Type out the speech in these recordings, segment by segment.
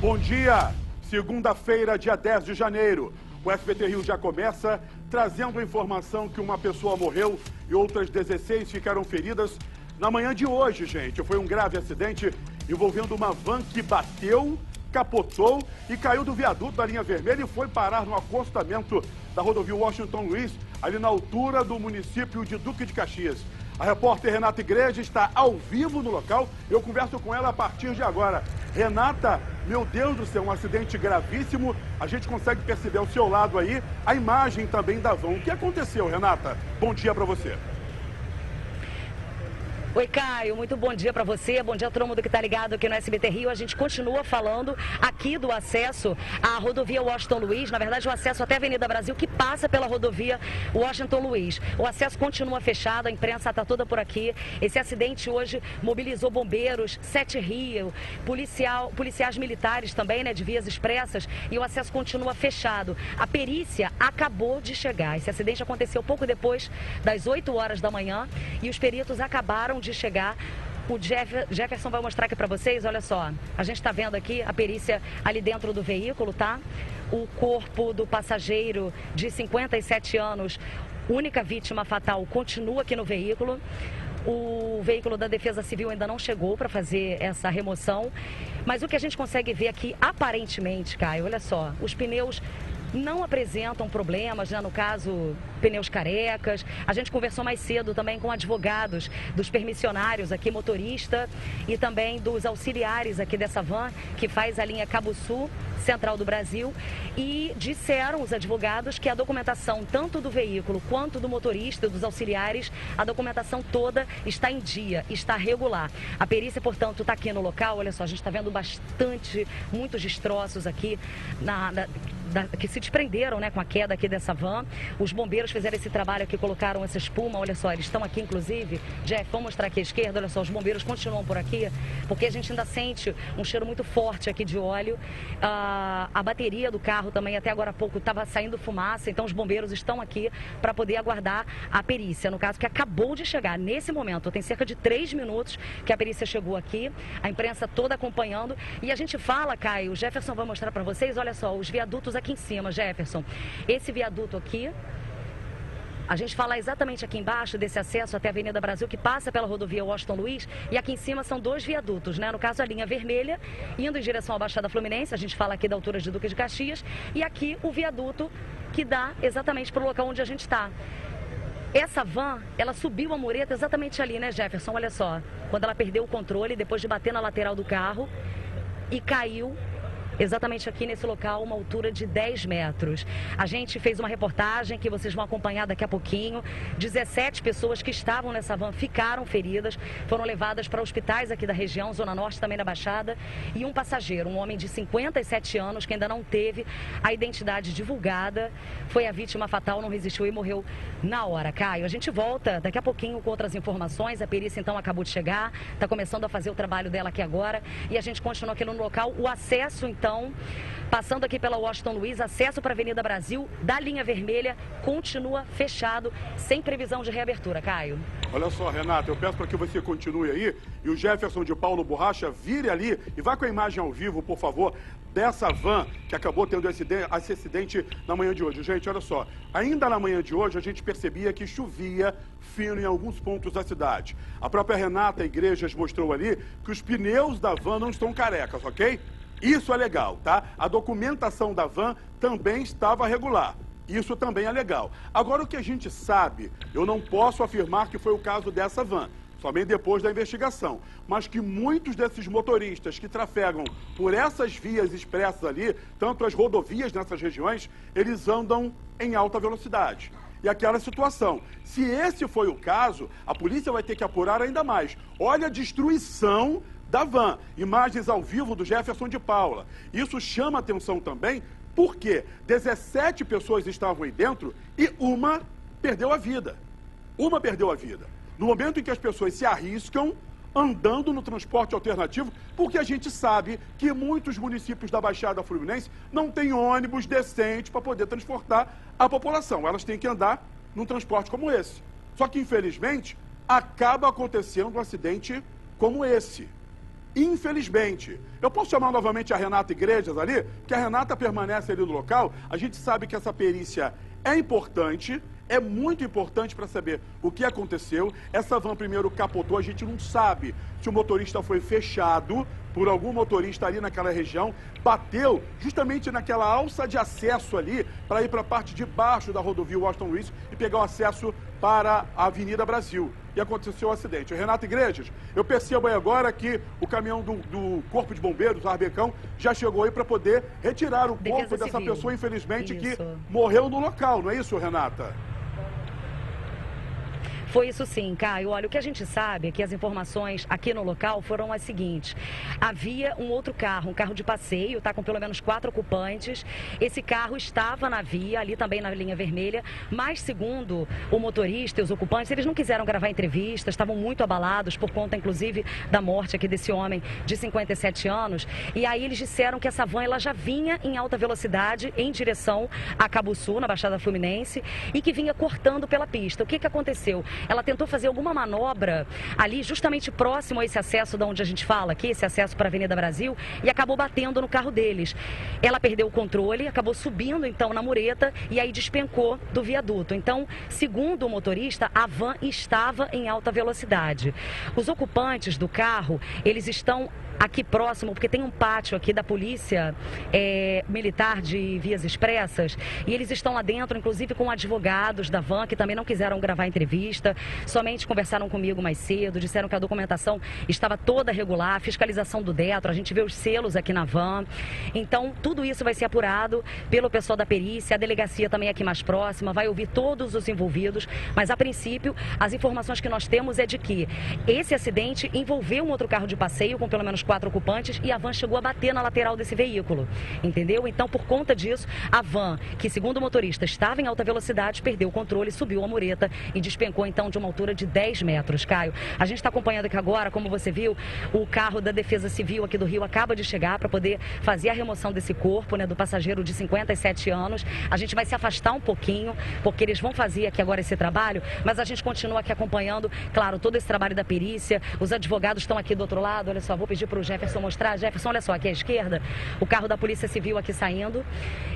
Bom dia, segunda-feira, dia 10 de janeiro. O SBT Rio já começa trazendo a informação que uma pessoa morreu e outras 16 ficaram feridas na manhã de hoje, gente. Foi um grave acidente envolvendo uma van que bateu, capotou e caiu do viaduto da linha vermelha e foi parar no acostamento da rodovia Washington Luiz, ali na altura do município de Duque de Caxias. A repórter Renata Igreja está ao vivo no local. Eu converso com ela a partir de agora. Renata, meu Deus do céu, um acidente gravíssimo. A gente consegue perceber ao seu lado aí a imagem também da van. O que aconteceu, Renata? Bom dia para você. Oi, Caio, muito bom dia para você, bom dia a todo mundo que está ligado aqui no SBT Rio. A gente continua falando aqui do acesso à rodovia Washington Luiz, na verdade o acesso até a Avenida Brasil, que passa pela rodovia Washington Luiz. O acesso continua fechado, a imprensa está toda por aqui. Esse acidente hoje mobilizou bombeiros, 7 Rio, policiais militares também, né, de vias expressas, e o acesso continua fechado. A perícia acabou de chegar. Esse acidente aconteceu pouco depois das 8 horas da manhã e os peritos acabaram de chegar. O Jefferson vai mostrar aqui para vocês, olha só, a gente está vendo aqui a perícia ali dentro do veículo, tá? O corpo do passageiro de 57 anos, única vítima fatal, continua aqui no veículo. O veículo da Defesa Civil ainda não chegou para fazer essa remoção, mas o que a gente consegue ver aqui, aparentemente, Caio, olha só, os pneus não apresentam problemas, né? No caso, pneus carecas. A gente conversou mais cedo também com advogados dos permissionários aqui, motorista, e também dos auxiliares aqui dessa van, que faz a linha Cabo Sul, Central do Brasil, e disseram os advogados que a documentação, tanto do veículo quanto do motorista, dos auxiliares, a documentação toda está em dia, está regular. A perícia, portanto, está aqui no local. Olha só, a gente está vendo muitos destroços aqui que se desprenderam, né, com a queda aqui dessa van. Os bombeiros fizeram esse trabalho aqui, colocaram essa espuma, olha só, eles estão aqui inclusive. Jeff, vamos mostrar aqui à esquerda, olha só, os bombeiros continuam por aqui, porque a gente ainda sente um cheiro muito forte aqui de óleo. A bateria do carro também, até agora há pouco, estava saindo fumaça, então os bombeiros estão aqui para poder aguardar a perícia, no caso que acabou de chegar. Nesse momento, tem cerca de 3 minutos que a perícia chegou aqui, a imprensa toda acompanhando, e a gente fala, Caio, o Jefferson vai mostrar para vocês, olha só, os viadutos aqui em cima, Jefferson. Esse viaduto aqui, a gente fala exatamente aqui embaixo desse acesso até a Avenida Brasil, que passa pela rodovia Washington Luiz, e aqui em cima são 2 viadutos, né? No caso, a linha vermelha, indo em direção à Baixada Fluminense, a gente fala aqui da altura de Duque de Caxias, e aqui o viaduto que dá exatamente para o local onde a gente está. Essa van, ela subiu a mureta exatamente ali, né, Jefferson? Olha só, quando ela perdeu o controle, depois de bater na lateral do carro, e caiu exatamente aqui nesse local, uma altura de 10 metros. A gente fez uma reportagem que vocês vão acompanhar daqui a pouquinho. 17 pessoas que estavam nessa van ficaram feridas, foram levadas para hospitais aqui da região, Zona Norte, também da Baixada. E um passageiro, um homem de 57 anos, que ainda não teve a identidade divulgada, foi a vítima fatal, não resistiu e morreu na hora. Caio, a gente volta daqui a pouquinho com outras informações. A perícia, então, acabou de chegar, está começando a fazer o trabalho dela aqui agora. E a gente continua aqui no local. O acesso, então, passando aqui pela Washington Luiz, acesso para a Avenida Brasil, da linha vermelha, continua fechado, sem previsão de reabertura. Caio. Olha só, Renata, eu peço para que você continue aí e o Jefferson de Paulo Borracha vire ali e vá com a imagem ao vivo, por favor, dessa van que acabou tendo esse acidente na manhã de hoje. Gente, olha só, ainda na manhã de hoje a gente percebia que chovia fino em alguns pontos da cidade. A própria Renata Igrejas mostrou ali que os pneus da van não estão carecas, ok? Isso é legal, tá? A documentação da van também estava regular. Isso também é legal. Agora, o que a gente sabe, eu não posso afirmar que foi o caso dessa van, somente depois da investigação, mas que muitos desses motoristas que trafegam por essas vias expressas ali, tanto as rodovias nessas regiões, eles andam em alta velocidade. E aquela situação, se esse foi o caso, a polícia vai ter que apurar ainda mais. Olha a destruição da van, imagens ao vivo do Jefferson de Paula. Isso chama atenção também, porque 17 pessoas estavam aí dentro e uma perdeu a vida. Uma perdeu a vida. No momento em que as pessoas se arriscam andando no transporte alternativo, porque a gente sabe que muitos municípios da Baixada Fluminense não têm ônibus decente para poder transportar a população. Elas têm que andar num transporte como esse. Só que, infelizmente, acaba acontecendo um acidente como esse. Infelizmente. Eu posso chamar novamente a Renata Igrejas ali, porque a Renata permanece ali no local. A gente sabe que essa perícia é importante, é muito importante para saber o que aconteceu. Essa van primeiro capotou, a gente não sabe se o motorista foi fechado por algum motorista ali naquela região, bateu justamente naquela alça de acesso ali para ir para a parte de baixo da rodovia Washington Luiz e pegar o acesso para a Avenida Brasil. E aconteceu o acidente. Renata Igrejas, eu percebo aí agora que o caminhão do Corpo de Bombeiros, o Arbecão, já chegou aí para poder retirar o corpo dessa pessoa, infelizmente, que morreu no local. Não é isso, Renata? Foi isso sim, Caio. Olha, o que a gente sabe é que as informações aqui no local foram as seguintes. Havia um outro carro, um carro de passeio, tá, com pelo menos 4 ocupantes. Esse carro estava na via, ali também na linha vermelha, mas segundo o motorista e os ocupantes, eles não quiseram gravar entrevistas, estavam muito abalados por conta, inclusive, da morte aqui desse homem de 57 anos. E aí eles disseram que essa van ela já vinha em alta velocidade em direção a Cabuçu, na Baixada Fluminense, e que vinha cortando pela pista. O que que aconteceu? Ela tentou fazer alguma manobra ali justamente próximo a esse acesso de onde a gente fala aqui, esse acesso para a Avenida Brasil, e acabou batendo no carro deles. Ela perdeu o controle, acabou subindo então na mureta e aí despencou do viaduto. Então, segundo o motorista, a van estava em alta velocidade. Os ocupantes do carro, eles estão aqui próximo, porque tem um pátio aqui da Polícia Militar de Vias Expressas, e eles estão lá dentro, inclusive com advogados da van, que também não quiseram gravar entrevista, somente conversaram comigo mais cedo, disseram que a documentação estava toda regular, a fiscalização do Detro, a gente vê os selos aqui na van. Então, tudo isso vai ser apurado pelo pessoal da perícia, a delegacia também aqui mais próxima, vai ouvir todos os envolvidos, mas a princípio, as informações que nós temos é de que esse acidente envolveu um outro carro de passeio com pelo menos 4 ocupantes e a van chegou a bater na lateral desse veículo, entendeu? Então, por conta disso, a van, que segundo o motorista estava em alta velocidade, perdeu o controle, subiu a mureta e despencou então de uma altura de 10 metros, Caio. A gente está acompanhando aqui agora, como você viu, o carro da Defesa Civil aqui do Rio acaba de chegar para poder fazer a remoção desse corpo, né, do passageiro de 57 anos. A gente vai se afastar um pouquinho, porque eles vão fazer aqui agora esse trabalho, mas a gente continua aqui acompanhando, claro, todo esse trabalho da perícia. Os advogados estão aqui do outro lado, olha só, vou pedir para o Jefferson mostrar. Jefferson, olha só, aqui à esquerda, o carro da Polícia Civil aqui saindo,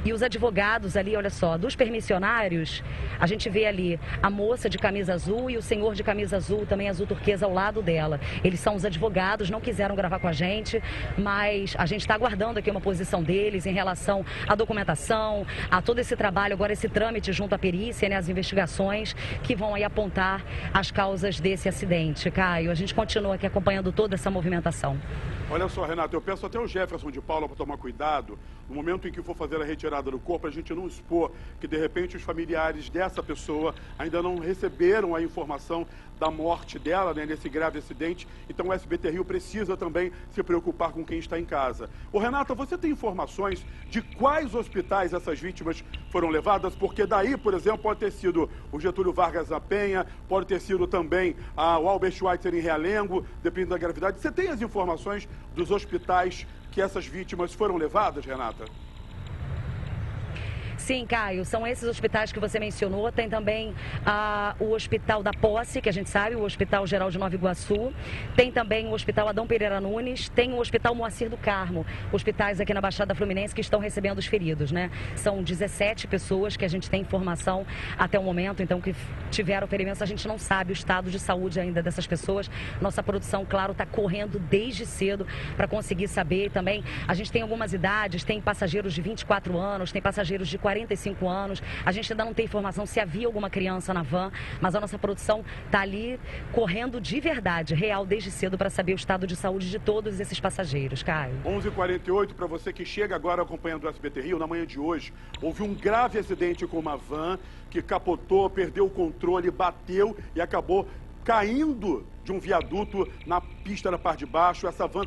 e os advogados ali, olha só, dos permissionários, a gente vê ali a moça de camisa azul e o senhor de camisa azul, também azul turquesa, ao lado dela. Eles são os advogados, não quiseram gravar com a gente, mas a gente está aguardando aqui uma posição deles em relação à documentação, a todo esse trabalho, agora esse trâmite junto à perícia, né, as investigações que vão aí apontar as causas desse acidente. Caio, a gente continua aqui acompanhando toda essa movimentação. Olha só, Renato, eu peço até o Jefferson de Paula para tomar cuidado, no momento em que for fazer a retirada do corpo, a gente não expor que, de repente, os familiares dessa pessoa ainda não receberam a informação da morte dela, né, nesse grave acidente. Então o SBT Rio precisa também se preocupar com quem está em casa. Ô, Renata, você tem informações de quais hospitais essas vítimas foram levadas? Porque daí, por exemplo, pode ter sido o Getúlio Vargas na Penha, pode ter sido também o Albert Schweitzer em Realengo, dependendo da gravidade. Você tem as informações dos hospitais que essas vítimas foram levadas, Renata? Sim, Caio, são esses hospitais que você mencionou. Tem também o Hospital da Posse, que a gente sabe, o Hospital Geral de Nova Iguaçu. Tem também o Hospital Adão Pereira Nunes. Tem o Hospital Moacir do Carmo. Hospitais aqui na Baixada Fluminense que estão recebendo os feridos, né? São 17 pessoas que a gente tem informação até o momento, então, que tiveram ferimentos. A gente não sabe o estado de saúde ainda dessas pessoas. Nossa produção, claro, está correndo desde cedo para conseguir saber. E também a gente tem algumas idades, tem passageiros de 24 anos, tem passageiros de 45 anos. A gente ainda não tem informação se havia alguma criança na van, mas a nossa produção está ali correndo de verdade, real, desde cedo, para saber o estado de saúde de todos esses passageiros, Caio. 11h48, para você que chega agora acompanhando o SBT Rio, na manhã de hoje, houve um grave acidente com uma van que capotou, perdeu o controle, bateu e acabou caindo de um viaduto na pista da parte de baixo. Essa van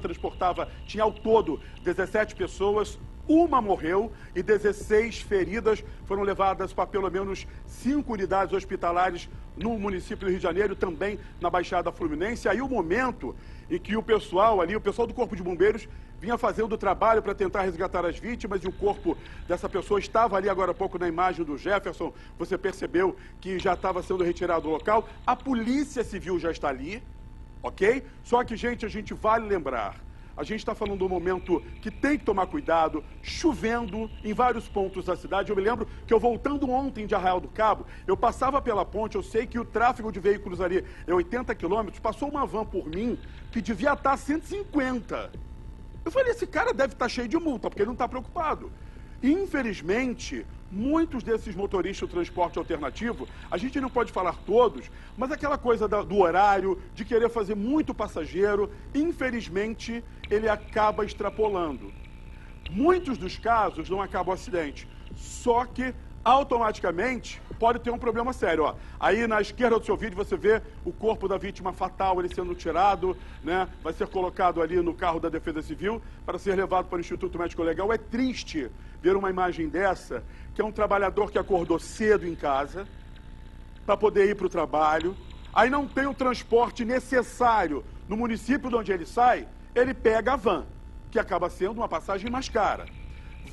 tinha ao todo 17 pessoas, uma morreu e 16 feridas foram levadas para pelo menos 5 unidades hospitalares no município do Rio de Janeiro, também na Baixada Fluminense. Aí o momento em que o pessoal do Corpo de Bombeiros vinha fazendo o trabalho para tentar resgatar as vítimas, e o corpo dessa pessoa estava ali agora há pouco na imagem do Jefferson. Você percebeu que já estava sendo retirado do local. A Polícia Civil já está ali, ok? Só que, gente, a gente vale lembrar, A gente está falando de um momento que tem que tomar cuidado, chovendo em vários pontos da cidade. Eu me lembro que eu voltando ontem de Arraial do Cabo, eu passava pela ponte, eu sei que o tráfego de veículos ali é 80 quilômetros, passou uma van por mim que devia estar 150. Eu falei, esse cara deve estar cheio de multa, porque ele não está preocupado. Infelizmente, muitos desses motoristas do transporte alternativo, a gente não pode falar todos, mas aquela coisa do horário, de querer fazer muito passageiro, infelizmente, ele acaba extrapolando. Muitos dos casos não acabam acidente, só que automaticamente pode ter um problema sério. Ó. Aí na esquerda do seu vídeo você vê o corpo da vítima fatal, ele sendo tirado, né? Vai ser colocado ali no carro da Defesa Civil para ser levado para o Instituto Médico Legal. É triste ver uma imagem dessa, que é um trabalhador que acordou cedo em casa para poder ir para o trabalho, aí não tem o transporte necessário no município de onde ele sai, ele pega a van, que acaba sendo uma passagem mais cara.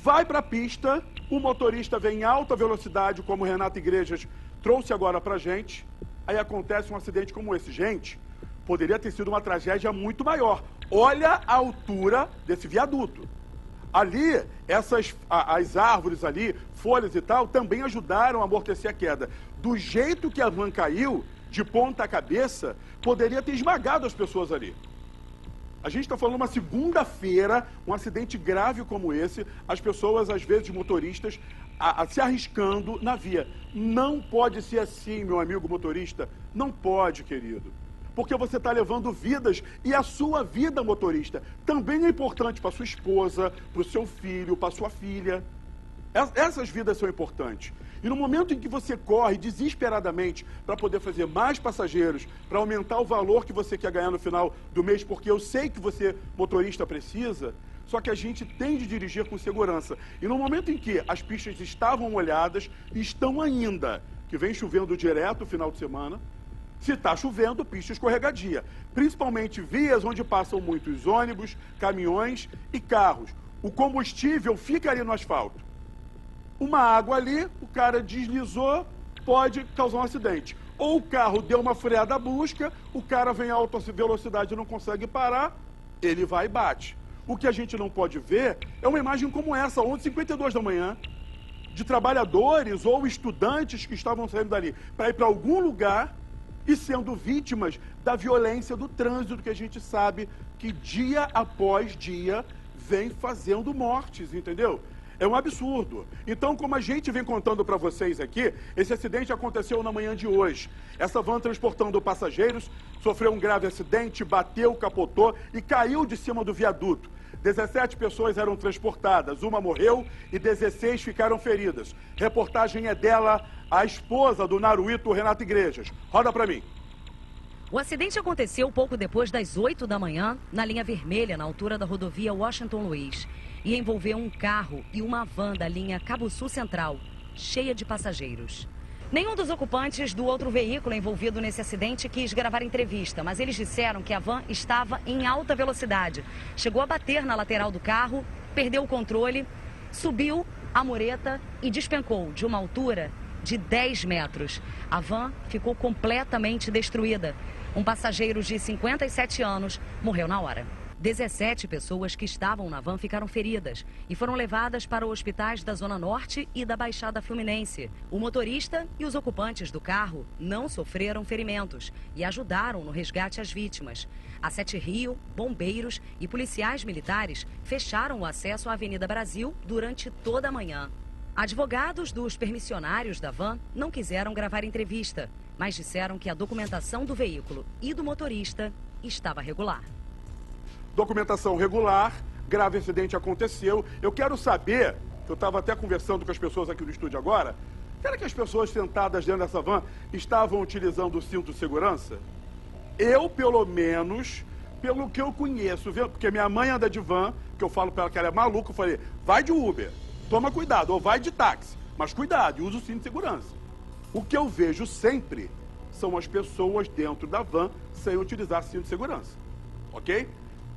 Vai para a pista, o motorista vem em alta velocidade, como o Renato Igrejas trouxe agora para a gente, aí acontece um acidente como esse. Gente, poderia ter sido uma tragédia muito maior. Olha a altura desse viaduto. Ali, as árvores ali, folhas e tal, também ajudaram a amortecer a queda. Do jeito que a van caiu, de ponta cabeça, poderia ter esmagado as pessoas ali. A gente está falando uma segunda-feira, um acidente grave como esse, as pessoas, às vezes, motoristas, se arriscando na via. Não pode ser assim, meu amigo motorista. Não pode, querido. Porque você está levando vidas e a sua vida, motorista, também é importante para sua esposa, para o seu filho, para sua filha. Essas vidas são importantes. E no momento em que você corre desesperadamente para poder fazer mais passageiros, para aumentar o valor que você quer ganhar no final do mês, porque eu sei que você, motorista, precisa, só que a gente tem de dirigir com segurança. E no momento em que as pistas estavam molhadas, estão ainda, que vem chovendo direto no final de semana, se está chovendo, pista escorregadia. Principalmente vias onde passam muitos ônibus, caminhões e carros. O combustível fica ali no asfalto. Uma água ali, o cara deslizou, pode causar um acidente. Ou o carro deu uma freada brusca, o cara vem a alta velocidade e não consegue parar, ele vai e bate. O que a gente não pode ver é uma imagem como essa, 11h52 da manhã, de trabalhadores ou estudantes que estavam saindo dali para ir para algum lugar e sendo vítimas da violência do trânsito, que a gente sabe que dia após dia vem fazendo mortes, entendeu? É um absurdo. Então, como a gente vem contando para vocês aqui, esse acidente aconteceu na manhã de hoje. Essa van transportando passageiros sofreu um grave acidente, bateu, capotou e caiu de cima do viaduto. 17 pessoas eram transportadas, uma morreu e 16 ficaram feridas. Reportagem é dela, a esposa do Naruíto, Renato Igrejas. Roda para mim. O acidente aconteceu pouco depois das 8 da manhã, na linha vermelha, na altura da rodovia Washington Luiz. E envolveu um carro e uma van da linha Cabo Sul Central, cheia de passageiros. Nenhum dos ocupantes do outro veículo envolvido nesse acidente quis gravar entrevista, mas eles disseram que a van estava em alta velocidade. Chegou a bater na lateral do carro, perdeu o controle, subiu a mureta e despencou de uma altura de 10 metros. A van ficou completamente destruída. Um passageiro de 57 anos morreu na hora. 17 pessoas que estavam na van ficaram feridas e foram levadas para hospitais da Zona Norte e da Baixada Fluminense. O motorista e os ocupantes do carro não sofreram ferimentos e ajudaram no resgate às vítimas. A Sete Rio, bombeiros e policiais militares fecharam o acesso à Avenida Brasil durante toda a manhã. Advogados dos permissionários da van não quiseram gravar entrevista, mas disseram que a documentação do veículo e do motorista estava regular. Documentação regular, grave acidente aconteceu. Eu quero saber, eu estava até conversando com as pessoas aqui do estúdio agora, será que as pessoas sentadas dentro dessa van estavam utilizando o cinto de segurança? Eu, pelo menos, pelo que eu conheço, porque minha mãe anda de van, que eu falo para ela que ela é maluca, eu falei, vai de Uber, toma cuidado, ou vai de táxi, mas cuidado, e usa o cinto de segurança. O que eu vejo sempre são as pessoas dentro da van sem utilizar cinto de segurança, ok?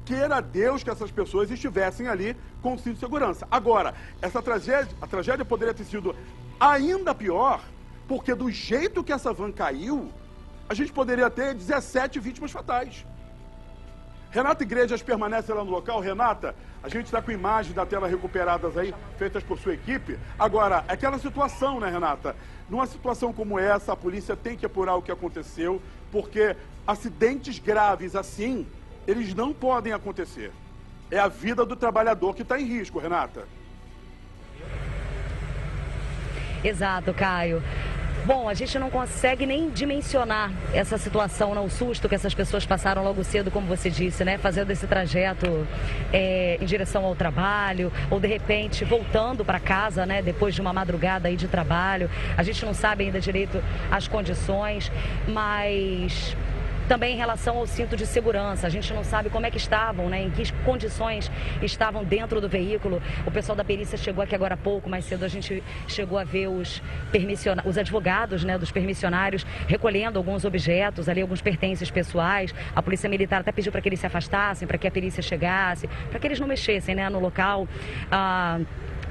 Queira Deus que essas pessoas estivessem ali com o cinto de segurança. Agora, a tragédia poderia ter sido ainda pior, porque do jeito que essa van caiu, a gente poderia ter 17 vítimas fatais. Renata Iglesias permanece lá no local. Renata, a gente está com imagens da tela recuperadas aí, feitas por sua equipe. Agora, aquela situação, né, Renata? Numa situação como essa, a polícia tem que apurar o que aconteceu, porque acidentes graves assim, eles não podem acontecer. É a vida do trabalhador que está em risco, Renata. Exato, Caio. Bom, a gente não consegue nem dimensionar essa situação, o susto que essas pessoas passaram logo cedo, como você disse, né? Fazendo esse trajeto em direção ao trabalho, ou de repente voltando para casa, né? Depois de uma madrugada aí de trabalho. A gente não sabe ainda direito as condições, mas também em relação ao cinto de segurança, a gente não sabe como é que estavam, né? Em que condições estavam dentro do veículo. O pessoal da perícia chegou aqui agora há pouco, mais cedo a gente chegou a ver os advogados, né, dos permissionários recolhendo alguns objetos, ali alguns pertences pessoais. A polícia militar até pediu para que eles se afastassem, para que a perícia chegasse, para que eles não mexessem, né, no local.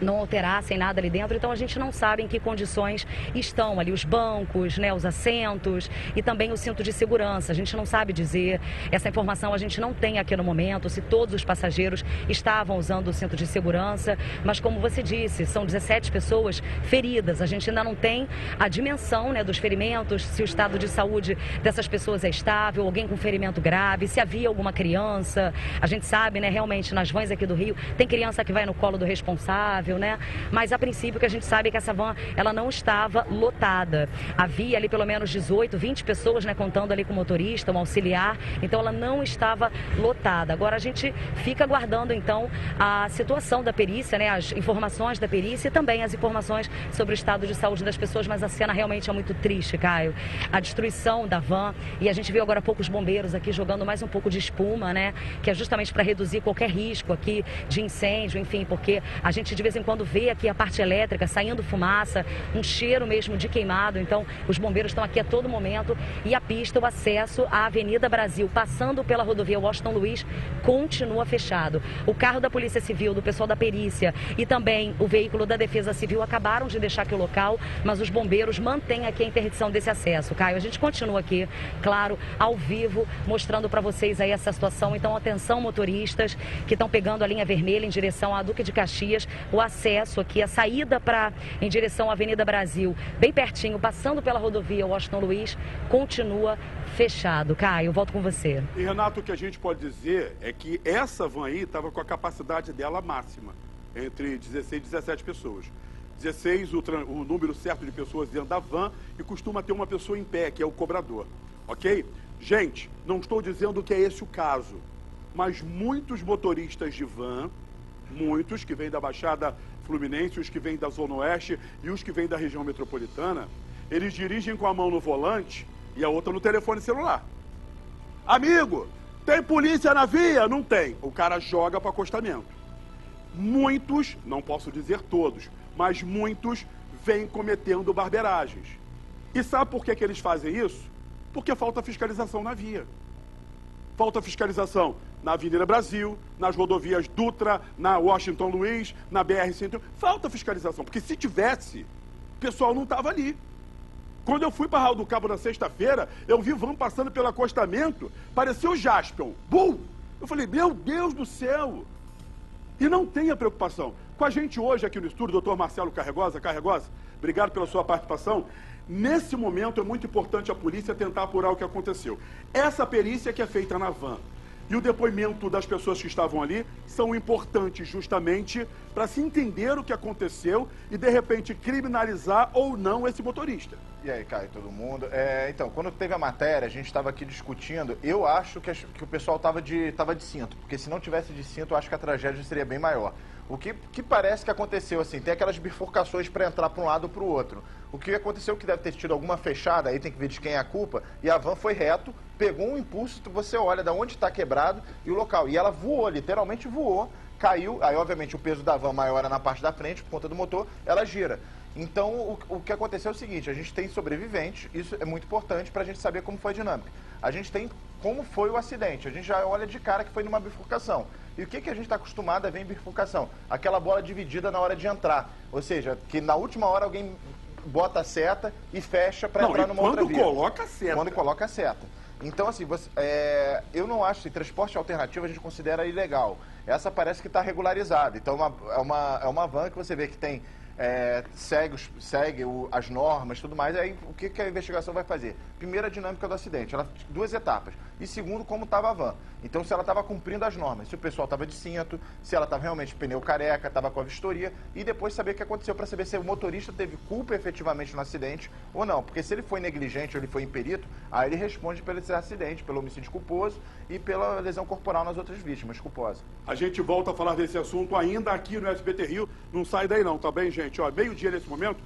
Não alterassem nada ali dentro, então a gente não sabe em que condições estão ali os bancos, né, os assentos e também o cinto de segurança. A gente não sabe dizer, essa informação a gente não tem aqui no momento, se todos os passageiros estavam usando o cinto de segurança, mas como você disse, são 17 pessoas feridas. A gente ainda não tem a dimensão, né, dos ferimentos, se o estado de saúde dessas pessoas é estável, alguém com ferimento grave, se havia alguma criança. A gente sabe, né, realmente nas vans aqui do Rio, tem criança que vai no colo do responsável, né? Mas a princípio que a gente sabe é que essa van, ela não estava lotada. Havia ali pelo menos 18, 20 pessoas, né, contando ali com o motorista, um auxiliar, então ela não estava lotada. Agora a gente fica aguardando então a situação da perícia, né, as informações da perícia e também as informações sobre o estado de saúde das pessoas, mas a cena realmente é muito triste, Caio. A destruição da van, e a gente viu agora há pouco os bombeiros aqui jogando mais um pouco de espuma, né, que é justamente para reduzir qualquer risco aqui de incêndio, enfim, porque a gente de vez em quando vê aqui a parte elétrica saindo fumaça, um cheiro mesmo de queimado, então os bombeiros estão aqui a todo momento e a pista, o acesso à Avenida Brasil, passando pela rodovia Washington Luiz, continua fechado. O carro da Polícia Civil, do pessoal da perícia e também o veículo da Defesa Civil acabaram de deixar aqui o local, mas os bombeiros mantêm aqui a interdição desse acesso. Caio, a gente continua aqui, claro, ao vivo, mostrando para vocês aí essa situação. Então, atenção motoristas que estão pegando a linha vermelha em direção à Duque de Caxias, o acesso aqui, a saída em direção à Avenida Brasil, bem pertinho, passando pela rodovia Washington Luiz, continua fechado. Caio, volto com você. E, Renato, o que a gente pode dizer é que essa van aí estava com a capacidade dela máxima, entre 16 e 17 pessoas. 16, o número certo de pessoas dentro da van, e costuma ter uma pessoa em pé, que é o cobrador, ok? Gente, não estou dizendo que é esse o caso, mas muitos motoristas de van, muitos que vêm da Baixada Fluminense, os que vêm da Zona Oeste e os que vêm da região metropolitana, eles dirigem com a mão no volante e a outra no telefone celular. Amigo, tem polícia na via? Não tem. O cara joga para acostamento. Muitos, não posso dizer todos, mas muitos vêm cometendo barbeiragens. E sabe por que eles fazem isso? Porque falta fiscalização na via. Falta fiscalização na Avenida Brasil, nas rodovias Dutra, na Washington Luiz, na BR-101. Falta fiscalização, porque se tivesse, o pessoal não estava ali. Quando eu fui para Raul do Cabo na sexta-feira, eu vi van passando pelo acostamento, pareceu Jaspion. Bum! Eu falei, meu Deus do céu! E não tenha preocupação. Com a gente hoje aqui no estúdio, doutor Marcelo Carregosa, obrigado pela sua participação. Nesse momento é muito importante a polícia tentar apurar o que aconteceu. Essa perícia que é feita na van e o depoimento das pessoas que estavam ali são importantes justamente para se entender o que aconteceu e, de repente, criminalizar ou não esse motorista. E aí, Caio, todo mundo? Então, quando teve a matéria, a gente estava aqui discutindo, eu acho que o pessoal estava de cinto, porque se não tivesse de cinto, eu acho que a tragédia seria bem maior. O que parece que aconteceu, assim, tem aquelas bifurcações para entrar para um lado ou para o outro. O que aconteceu que deve ter tido alguma fechada, aí tem que ver de quem é a culpa, e a van foi reto, pegou um impulso, você olha de onde está quebrado e o local. E ela voou, literalmente voou, caiu, aí obviamente o peso da van maior era na parte da frente, por conta do motor, ela gira. Então, o que aconteceu é o seguinte, a gente tem sobreviventes, isso é muito importante para a gente saber como foi a dinâmica. A gente tem como foi o acidente, a gente já olha de cara que foi numa bifurcação. E o que a gente está acostumado a ver em bifurcação? Aquela bola dividida na hora de entrar, ou seja, que na última hora alguém bota a seta e fecha para entrar numa outra via. Quando coloca a seta. Quando coloca a seta. Então, assim, eu não acho que transporte alternativo a gente considera ilegal. Essa parece que está regularizada. Então, é uma van que você vê que tem... segue as normas e tudo mais, aí o que a investigação vai fazer? Primeiro, a dinâmica do acidente, duas etapas. E segundo, como estava a van. Então, se ela estava cumprindo as normas, se o pessoal estava de cinto, se ela estava realmente pneu careca, estava com a vistoria, e depois saber o que aconteceu para saber se o motorista teve culpa efetivamente no acidente ou não. Porque se ele foi negligente ou ele foi imperito, aí ele responde pelo esse acidente, pelo homicídio culposo e pela lesão corporal nas outras vítimas culposas. A gente volta a falar desse assunto ainda aqui no SBT Rio. Não sai daí não, tá bem, gente? Ó, meio-dia nesse momento.